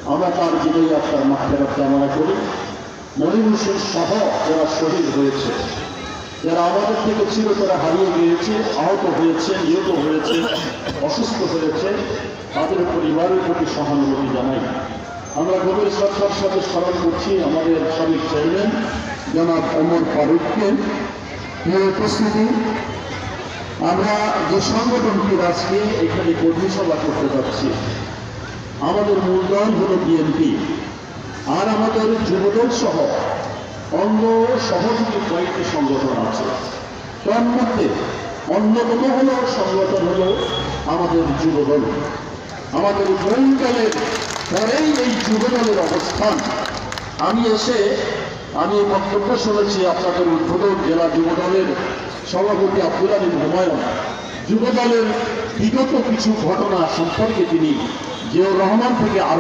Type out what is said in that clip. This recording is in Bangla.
আমরা তার জীবনী আত্মার মাগফিরাত কামনা করি। মনির হোসেন সহ যারা শহীদ হয়েছে, যারা আমাদের থেকে চিরতরে হারিয়ে গিয়েছে, আহত হয়েছে, নিহত হয়েছে, অসুস্থ হয়েছে, তাদের পরিবারের প্রতি সহানুভূতি জানাই। আমরা গভীর শ্রদ্ধার সাথে স্মরণ করছি আমাদের সাবেক চেয়ারম্যান জনাব ওমর ফারুককে। প্রিয় উপস্থিতি, আমরা যে সংগঠনটির আজকে এখানে কর্মী সভা করতে যাচ্ছি, আমাদের মূল দল হল বিএনপি, আর আমাদের যুবদল সহ অন্য সহযোগী কয়েকটি সংগঠন আছে। তার মধ্যে অন্যতম হল সংগঠন হল আমাদের যুবদল। আমাদের মূল দলের পরেই এই যুবদলের অবস্থান। আমি বক্তব্য শুনেছি আপনাদের উদ্বোধক জেলা যুবদলের সভাপতি আব্দুল আলী হুমায়ুন যুবদলের বিগত কিছু ঘটনা সম্পর্কে তিনি জিয়াউর রহমান থেকে আরো